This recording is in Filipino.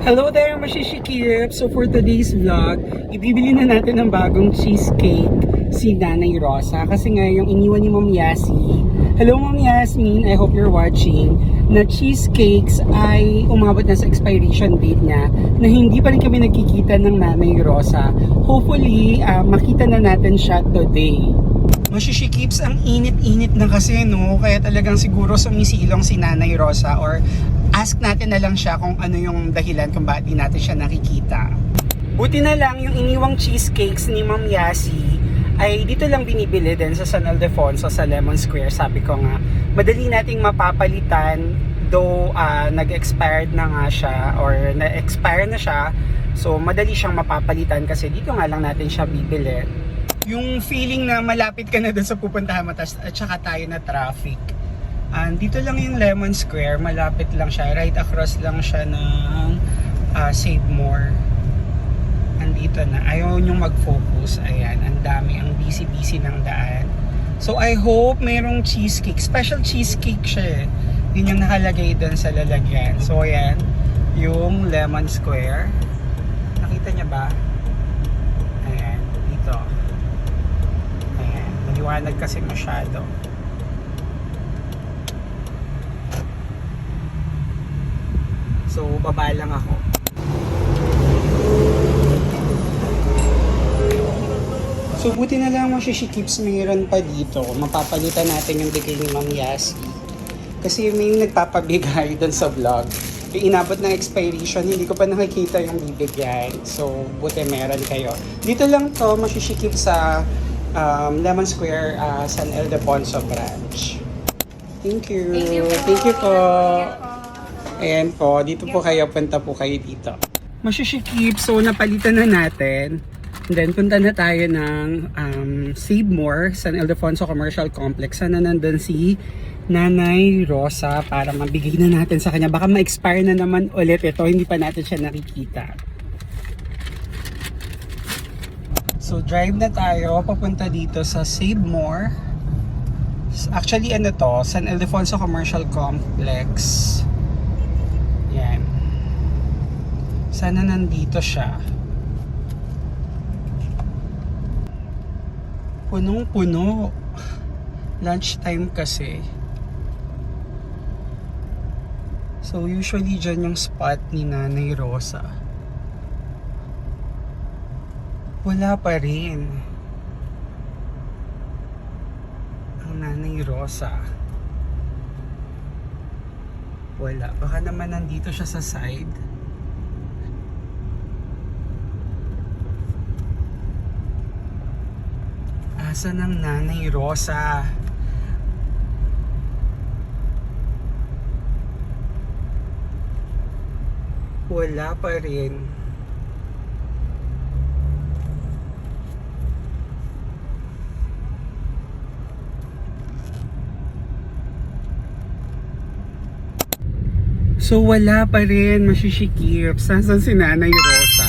Hello there, Mashishikip! So for today's vlog, ibibili na natin ng bagong cheesecake si Nanay Rosa. Kasi nga yung iniwan ni Ma'am Yasi. Hello Ma'am Yasmin, I hope you're watching. Na cheesecakes ay umabot na sa expiration date niya na hindi pa rin kami nagkikita ng Nanay Rosa. Hopefully, makita na natin siya today. Mashishikip's ang init-init na kasi no, kaya talagang siguro sumisilong si Nanay Rosa or ask natin na lang siya kung ano yung dahilan kung bakit di natin siya nakikita. Buti na lang yung iniwang cheesecakes ni Ma'am Yasi ay dito lang binibili din sa San Ildefonso sa Lemon Square. Sabi ko nga, madali nating mapapalitan though nag-expired na nga siya or na-expire na siya. So madali siyang mapapalitan kasi dito nga lang natin siya bibili. Yung feeling na malapit ka na dun sa pupuntahan mo at saka tayo na traffic. Dito lang yung Lemon Square, malapit lang siya, right across lang siya ng Save More. Andito na, ayaw nyo mag-focus, ayan, ang dami, ang busy-busy ng daan. So I hope mayroong cheesecake, special cheesecake siya eh. Yun yung nakalagay doon sa lalagyan. So ayan, yung Lemon Square. Nakita niya ba? Ayan, dito. Ayan, maliwanag kasi masyado. So, baba lang ako. So, buti na lang Mashishikip's mayroon pa dito. Mapapalitan natin yung bigay ni Ma'am Yasi. Kasi may nagpapabigay doon sa vlog. Yung inabot ng expiration, hindi ko pa nakikita yung bibigyan. So, buti meron kayo. Dito lang to Mashishikip sa Lemon Square, San Ildefonso branch. Thank you. Thank you po. Ayan po, dito po kayo, punta po kayo dito. Mashishikip, so napalitan na natin. And then punta na tayo ng Save More, San Ildefonso Commercial Complex. Sana nandun si Nanay Rosa para mabigay na natin sa kanya. Baka ma-expire na naman ulit ito, hindi pa natin siya nakikita. So drive na tayo, papunta dito sa Save More. Actually ano to, San Ildefonso Commercial Complex. Yan. Sana nandito siya. Punong-puno. Lunchtime kasi. So usually dyan yung spot ni Nanay Rosa. Wala pa rin. Ang Nanay Rosa. Wala. Baka naman nandito siya sa side. Asa ng Nanay Rosa? Wala pa rin. So wala pa rin Mashishikip. Saan si Nanay Rosa?